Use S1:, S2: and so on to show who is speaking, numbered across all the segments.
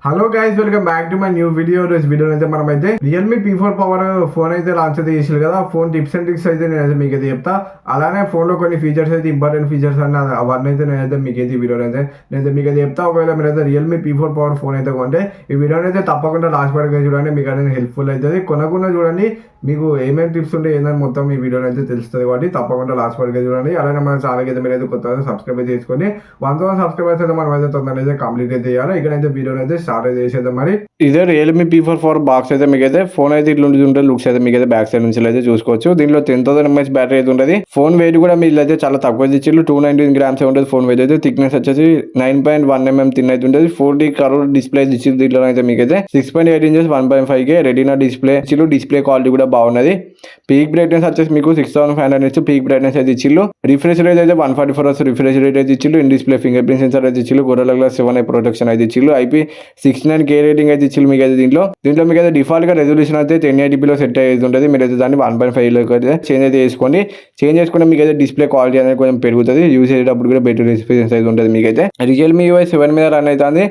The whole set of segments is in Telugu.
S1: Hello guys, welcome back to my new video. రోజు వీడియో అయితే మనమైతే రియల్మీ P4 పవర్ ఫోన్ అయితే లాంచ్ అయితే చేసారు కదా. ఫోన్ టిప్స్ అండ్ ట్రిక్స్ అయితే నేనైతే మీకు అయితే చెప్తా. అలానే ఫోన్ లో కొన్ని ఫీచర్స్ అయితే ఇంపార్టెంట్ ఫీచర్స్ అన్న అవన్నీ అయితే నేనైతే మీకు అయితే వీడియోలో అయితే నేనైతే మీకు అయితే చెప్తా. ఒకవేళ మీరైతే రియల్మీ P4 పవర్ ఫోన్ అయితే కొంటే ఈ వీడియోని అయితే తప్పకుండా లాస్ట్ వరకు చూడండి, మీకు అనేది హెల్ప్ఫుల్ అవుతుంది. కొనకుండా చూడండి, మీకు ఏమేమి టిప్స్ ఉంటే ఏందని మొత్తం ఈ వీడియోలో అయితే తెలుస్తుంది. కాబట్టి తప్పకుండా లాస్ట్ వరకు చూడండి. అలానే మన ఛానల్ అయితే మీరైతే కొత్తగా సబ్స్క్రైబ్ చేసుకొని 1000 సబ్స్క్రైబర్స్ అయితే మనం అయితే తొందరగా అయితే కంప్లీట్ అయితే చేయాలి. ఇక్కడైతే వీడియోని అయితే స్టార్ట్ అయితే చేసేద్దాం. మరి ఇదే రియల్మీ P4 బాక్స్ అయితే మీకు అయితే ఫోన్ అయితే ఇట్లా ఉంటుంది. లుక్స్ అయితే మీకు అయితే బ్యాక్ సైడ్ నుంచి అయితే చూసుకోవచ్చు. దీనిలో 10,000 mAh బ్యాటరీ అయితే ఉంటుంది. ఫోన్ వెయిట్ కూడా మీరు అయితే చాలా తక్కువ ఇచ్చిళ్ళు, 219 grams ఉంటుంది. ఫోన్ వెయిట్ అయితే థిక్నెస్ వచ్చేసి 9.1 mm థిన్ అయితే ఉంటుంది. 4D కర్వ్ డిస్ప్లే ఇచ్చి దీంట్లో అయితే మీకు అయితే 6.8 inches 1.5K రెటీనా డిస్ప్లే ఇచ్చిళ్ళు. డిస్ప్లే క్వాలిటీ కూడా బాగున్నది. పీక్ బ్రైట్నెస్ వచ్చేసి మీకు 6500 ఇచ్చి పీక్ బ్రైట్నెస్ అయితే ఇచ్చిళ్ళు. రిఫ్రెష్ రేట్ అయితే 144 Hz రిఫ్రెష్ రేట్ అయితే ఇచ్చిళ్ళు. In display finger print sensor అయితే ఇచ్చిళ్ళు. గొర్రెల గ్లాస్ 7i ప్రొటెక్షన్ అయితే ఇచ్చిళ్ళు. IP69K రేటింగ్ అయితే ఇచ్చిళ్ళు. మీకు అయితే దీంట్లో మీకు అయితే డిఫాల్ట్ గా రెజల్యూషన్ అయితే 1080p సెట్ అయితే ఉంటుంది. మీరు అయితే దాన్ని 1.5 అయితే చేంజ్ అయితే చేసుకోండి. చేంజ్ చేసుకుంటే మీకు అయితే డిస్ప్లే క్వాలిటీ అనేది కొంచెం పెరుగుతుంది. యూజ్ చేసేటప్పుడు కూడా బెటర్ ఎక్స్పీరియన్స్ అయితే ఉంటుంది. మీకు అయితే రియల్మీ UI 7 మీద రన్ అవుతుంది.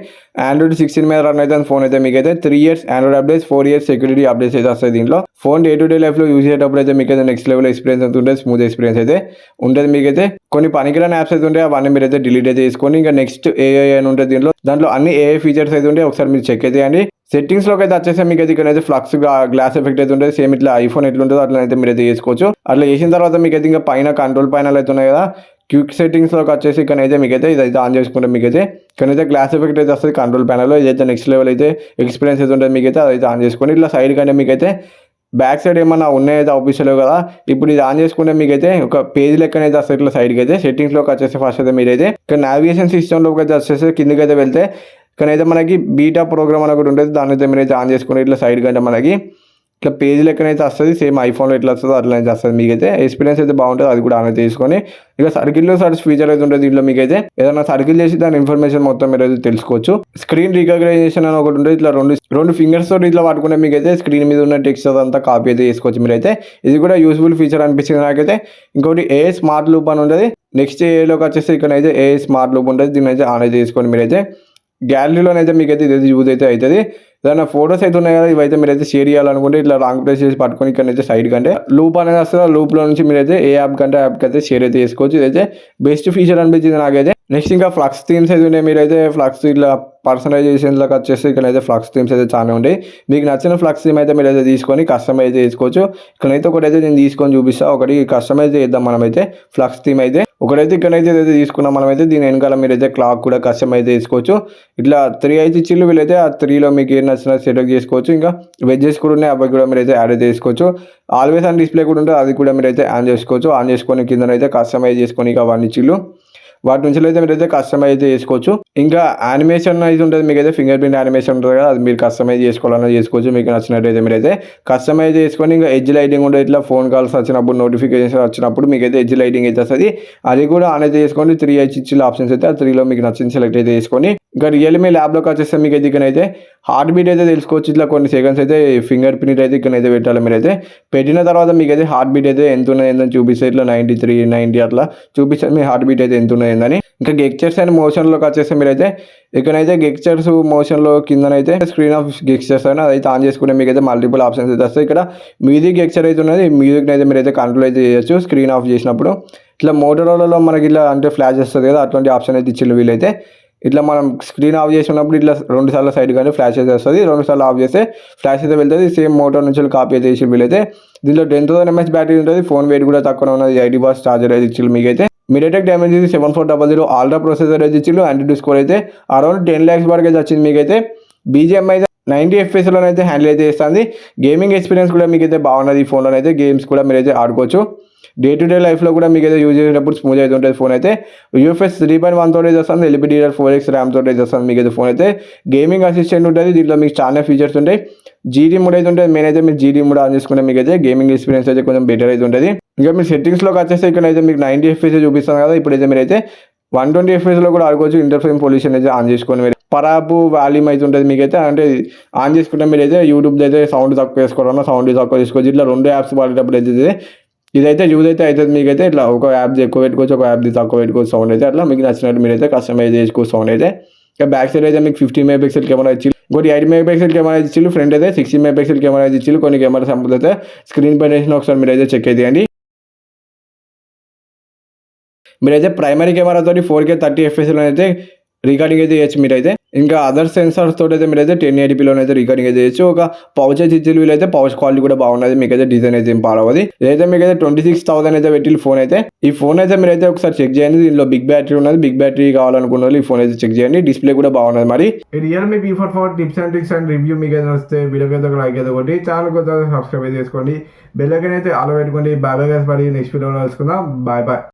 S1: ఆండ్రాయిడ్ 16 మీద రన్ అవుతుంది. ఫోన్ అయితే మీకు అయితే 3 years Android updates, 4 years security updates అయితే వస్తాయి. దీంట్లో phone day to day life లో యూజ్ చేసేటప్పుడు అయితే మీకు అయితే నెక్స్ట్ లెవెల్ ఎక్స్పీరియన్స్ అయితే ఉంటుంది. స్మూత్ ఎక్స్పీరియన్స్ అయితే ఉంటుంది. మీకు అయితే కొన్ని పనికిరాని యాప్స్ అయితే ఉంటాయి, అవన్నీ మీరు అయితే డిలీట్ అయితే చేసుకొని ఇంకా నెక్స్ట్ AI అని ఉంటుంది. దాంట్లో అన్ని AI ఫీచర్స్ అయితే ఉంటాయి. ఒకసారి మీరు చెక్ అయితే చేయండి. సెట్టింగ్స్ లోకి అయితే వచ్చేసి మీకు అయితే ఇక్కడ అయితే ఫ్లక్స్ గ్లాస్ ఎఫెక్ట్ అయితే ఉంటుంది. సేమ్ ఇట్లా ఐఫోన్ ఎట్లా ఉంటుందో అట్లా అయితే మీరు అయితే చేసుకోవచ్చు. అట్లా చేసిన తర్వాత మీకు అయితే ఇంకా పైన కంట్రోల్ ప్యానల్ అయితే ఉన్నాయి కదా, క్విక్ సెట్టింగ్స్ లోకి వచ్చేసి ఇక్కడైతే మీకు అయితే ఇదైతే ఆన్ చేసుకుంటే మీకు అయితే ఇక్కడైతే గ్లాస్ ఎఫెక్ట్ అయితే వస్తుంది కంట్రోల్ ప్యానల్లో. ఇదైతే నెక్స్ట్ లెవెల్ అయితే ఎక్స్పీరియన్స్ అయితే ఉంటుంది. మీకు అయితే అదైతే ఆన్ చేసుకొని ఇట్లా సైడ్ కంటే మీకు అయితే బ్యాక్ సైడ్ ఏమన్నా ఉన్నాయైతే ఆఫీసులో కదా, ఇప్పుడు ఇది ఆన్ చేసుకుంటే మీకు అయితే ఒక పేజ్ లెక్కనైతే వస్తుంది. ఇట్లా సైడ్కి అయితే సెట్టింగ్స్లోకి వచ్చేసి ఫస్ట్ అయితే మీరైతే ఇక్కడ నావిగేషన్ సిస్టంలోకి అయితే వచ్చేసి కిందకి అయితే వెళ్తే ఇక్కడైతే మనకి బీటా ప్రోగ్రామ్ అని ఒకటి ఉంటుంది. దాని అయితే మీరైతే ఆన్ చేసుకుని ఇట్లా సైడ్ కంటే మనకి ఇట్లా పేజ్ లెక్కనైతే వస్తుంది. సేమ్ ఐఫోన్లో ఎట్లా వస్తుందో అట్లయితే వస్తుంది. మీకైతే ఎక్స్పీరియన్స్ అయితే బాగుంటుంది. అది కూడా ఆన్ అయితే తీసుకొని ఇక సర్కిల్లో సర్చ్ ఫీచర్ అయితే ఉంటుంది. దీంట్లో మీకైతే ఏదైనా సర్కిల్ చేసి దాని ఇన్ఫర్మేషన్ మొత్తం మీరు అయితే తెలుసుకోవచ్చు. స్క్రీన్ రికగ్నైజేషన్ అని ఒకటి ఉంటుంది. ఇట్లా రెండు ఫింగర్స్ తోటి ఇట్లా పట్టుకుంటే మీకైతే స్క్రీన్ మీద ఉన్న టెక్స్ట్ అదంతా కాపీ అయితే చేసుకోవచ్చు. మీరైతే ఇది కూడా యూస్ఫుల్ ఫీచర్ అనిపించింది నాకైతే. ఇంకోటి AI స్మార్ట్ లూప్ అని ఉంటుంది. నెక్స్ట్ ఏలోకి వచ్చేసి ఇక్కడ అయితే AI స్మార్ట్ లూప్ ఉంటుంది. దీన్ని అయితే ఆన్ అయితే చేసుకోండి. మీరైతే గ్యాలరీలోనైతే మీకైతే ఇది యూజ్ అయితే అవుతుంది. ఏదైనా ఫోటోస్ అయితే ఉన్నాయి కదా, ఇవైతే మీరైతే షేర్ చేయాలనుకుంటే ఇట్లా రాంగ్ ప్లేస్ చేసి పట్టుకొని ఇక్కడైతే సైడ్ కంటే లూప్ అనేది వస్తుంది. ఆ లూప్లో నుంచి మీరైతే ఏ యాప్ కంటే యాప్కి అయితే షేర్ అయితే చేసుకోవచ్చు. ఇదైతే బెస్ట్ ఫీచర్ అనిపించింది నాకైతే. నెక్స్ట్ ఇంకా ఫ్లక్స్ థీమ్స్ అయితే ఉన్నాయి. మీరైతే ఫ్లక్స్ ఇట్లా పర్సనలైజేషన్లోకి వచ్చేసి ఇక్కడైతే ఫ్లక్స్ థీమ్స్ అయితే చాలా ఉంటాయి. మీకు నచ్చిన ఫ్లక్స్ థీమ్ అయితే మీరైతే తీసుకొని కస్టమైజ్ చేసుకోవచ్చు. ఇక్కడైతే ఒకటైతే నేను తీసుకొని చూపిస్తాను. ఒకటి కస్టమైజ్ చేద్దాం మనమైతే ఫ్లక్స్ థీమ్ అయితే. ఒకటైతే ఇక్కడైతే ఏదైతే తీసుకున్నాం మనమైతే దీని వెనకాల మీరైతే క్లాక్ కూడా కస్టమైజ్ చేసుకోవచ్చు. ఇట్లా 3 అయితే ఇచ్చిళ్ళు. వీళ్ళైతే ఆ 3లో మీకు ఏం నచ్చిన సెలెక్ట్ చేసుకోవచ్చు. ఇంకా వెజ్జెస్ కూడా ఉన్నాయి, అవి కూడా మీరైతే యాడ్ అయితే చేసుకోవచ్చు. ఆల్వేస్ ఆన్ డిస్ప్లే కూడా ఉంటుంది, అది కూడా మీరైతే ఆన్ చేసుకోవచ్చు. ఆన్ చేసుకొని కిందనైతే కస్టమైజ్ చేసుకొని ఇక అవన్నీ ఇచ్చిళ్ళు. వాటి నుంచి అయితే మీరైతే కస్టమైజ్ అయితే చేసుకోవచ్చు. ఇంకా యానిమేషన్ అయితే ఉంటుంది. మీకు అయితే ఫింగర్ ప్రింట్ యానిమేషన్ ఉంటుంది కదా, అది మీరు కస్టమైజ్ చేసుకోవాలన్నా చేసుకోవచ్చు. మీకు నచ్చినట్టయితే మీరైతే కస్టమైజ్ చేసుకొని ఇంకా ఎడ్జ్ లైటింగ్ ఉంటుంది. ఇట్లా ఫోన్ కాల్స్ వచ్చినప్పుడు, నోటిఫికేషన్స్ వచ్చినప్పుడు మీకు అయితే ఎడ్జ్ లైటింగ్ అయితే వస్తుంది. అది కూడా ఆన్ అయితే చేసుకోండి. 3 ఇచ్చిన ఆప్షన్స్ అయితే ఆ 3లో మీకు నచ్చింది సెలెక్ట్ అయితే చేసుకొని ఇంకా రియల్మీ ల్యాబ్లోకి వచ్చేస్తే మీకు అయితే ఇక్కడైతే హార్ట్ బీట్ అయితే తెలుసుకోవచ్చు. ఇట్లా కొన్ని సెకండ్స్ అయితే ఫింగర్ ప్రింట్ అయితే ఇక్కడైతే పెట్టాలి. మీరైతే పెట్టిన తర్వాత మీకు అయితే హార్ట్ బీట్ అయితే ఎంత ఉన్నది ఏందని చూపిస్తే ఇట్లా 93, 90 అట్లా చూపిస్తుంది మీ హార్ట్ బీట్ అయితే ఎంత ఉన్నది ఏందని. ఇంకా గెక్చర్స్ అండ్ మోషన్లోకి వచ్చేస్తే మీరైతే ఇక్కడైతే గెక్చర్స్ మోషన్లో కిందనైతే స్క్రీన్ ఆఫ్ గెక్చర్స్ అని అదైతే ఆన్ చేసుకుంటే మీకు అయితే మల్టిపుల్ ఆప్షన్స్ అయితే వస్తాయి. ఇక్కడ మ్యూజిక్ గెక్చర్ అయితే ఉన్నది. మ్యూజిక్ని అయితే మీరైతే కంట్రోల్ అయితే చేయొచ్చు స్క్రీన్ ఆఫ్ చేసినప్పుడు. ఇట్లా మోటరోలాలో మనకి ఇట్లా అంటే ఫ్లాష్ వస్తుంది కదా, అట్లాంటి ఆప్షన్ అయితే ఇచ్చిళ్ళు వీలైతే. ఇట్లా మనం స్క్రీన్ ఆఫ్ చేసినప్పుడు ఇట్లా 2 సార్లు సైడ్ కానీ ఫ్లాష్ అయితే వస్తుంది. 2 సార్లు ఆఫ్ చేస్తే ఫ్లాష్ అయితే వెళ్తుంది. సేమ్ మోటార్ నుంచి కాపీ అయితే ఇచ్చి వీలైతే. దీంట్లో 10,000 mAh బ్యాటరీ ఉంటుంది. ఫోన్ వెయిట్ కూడా తక్కువ ఉన్నది. 80 watts ఛార్జర్ అయితే ఇచ్చిళ్ళు. మీకైతే MediaTek Dimensity 7400 ఆల్ట్రా ప్రొసెసర్ అయితే ఇచ్చిళ్ళు. ఆండ్రాయిడ్ స్కోర్ అయితే అరౌండ్ 10 lakhs వరకు అయితే వచ్చింది. మీకైతే BGM అయితే 90 FPS అయితే హ్యాండిల్ అయితే చేస్తుంది. గేమింగ్ ఎక్స్పీరియన్స్ కూడా మీకైతే బాగున్నది. ఈ ఫోన్లో అయితే గేమ్స్ కూడా మీరైతే ఆడుకోవచ్చు. డే టు డే లైఫ్లో కూడా మీకు అయితే యూజ్ చేసేటప్పుడు స్మూత్ అయితే ఉంటుంది. ఫోన్ అయితే UFS 3.1 తోటి వస్తుంది. LPDDR4X ర్యామ్ తోటి వస్తుంది. మీకు అయితే ఫోన్ అయితే గేమింగ్ అసిస్టెంట్ ఉంటుంది. దీంట్లో మీకు చాలా ఫీచర్స్ ఉంటాయి. GT మోడ్ అయితే ఉంటుంది. మెయిన్ అయితే మీరు GT మోడ్ ఆన్ చేసుకుంటే మీకు అయితే గేమింగ్ ఎక్స్పీరియన్స్ అయితే కొంచెం బెటర్ అయితే ఉంటుంది. ఇంకా మీరు సెట్టింగ్స్లోకి వచ్చేస్తే ఇక్కడైతే మీకు 90 FPS చూపిస్తాను కదా, ఇప్పుడైతే మీరైతే 120 FPS కూడా ఆడుకోవచ్చు. ఇంటర్ఫేమ్ పొల్యూషన్ అయితే ఆన్ చేసుకొని మీరు పర్ యాప్ వాల్యూమ్ అయితే ఉంటుంది. మీకైతే అంటే ఆన్ చేసుకుంటే మీరైతే యూట్యూబ్లో అయితే సౌండ్ తక్కువ వేసుకోవాలన్నా సౌండ్ తక్కువ తీసుకోవచ్చు. ఇట్లా 2 యాప్స్ వాడేటప్పుడు అయితే ఇదైతే యూజ్ అయితే అవుతుంది. మీకైతే ఇట్లా ఒక యాప్ ఎక్కువ పెట్టుకోవచ్చు, ఒక యాప్ తక్కువ పెట్టుకోవచ్చు సౌండ్ అయితే. అట్లా మీకు నచ్చినట్టు మీరైతే కస్టమైజ్ చేసుకోవచ్చు సౌండ్ అయితే. ఇక బ్యాక్ సైడ్ అయితే మీకు 50 మెగా పిక్సెల్ కెమెరా ఇచ్చి ఇంకోటి 8 మెగా పిక్సెల్ కెమెరా ఇచ్చి ఫ్రంట్ అయితే 60 మెగా పిక్సెల్ కెమెరా ఇచ్చి కొన్ని కెమెరా సంపూలు అయితే స్క్రీన్ పైన వేసిన ఒకసారి మీరు అయితే చెక్ చేయండి. మీరైతే ప్రైమరీ కెమెరా తోటి 4K 30 FPS అయితే రికార్డింగ్ అయితే చేయొచ్చు మీరైతే. ఇంకా అదర్ సెన్సార్స్ తోటి అయితే మీరైతే 1080p అయితే రికార్డింగ్ అయితే చేయొచ్చు. ఒక పౌచ్ అయితే ఇచ్చి వీళ్ళైతే పౌచ్ క్వాలిటీ కూడా బాగున్నది, మీకైతే డిజైన్ అయితే ఏం పాడవది. ఇదైతే మీకైతే 26,000 అయితే పెట్టి ఫోన్ అయితే ఈ ఫోన్ అయితే మీరైతే ఒకసారి చెక్ చేయండి. దీనిలో బిగ్ బ్యాటరీ ఉన్నది, బిగ్ బ్యాటరీ కావాలనుకున్న వాళ్ళు ఈ ఫోన్ అయితే చెక్ చేయండి. డిస్ప్లే కూడా బాగున్నది. మరి Realme P44 tips and tricks and review మీకు అయితే వస్తే వీడియోకి అయితే లైక్ అయితే కొట్టి ఛానల్ కొత్త సబ్స్క్రైబ్ చేసుకోండి, బెల్ ఐకాన్ అయితే ఆల్ పెట్టుకోండి. బాయ్ బాయ్ గైస్, మరి నెక్స్ట్ వీడియోలో కలుసుకుందాం. Bye bye.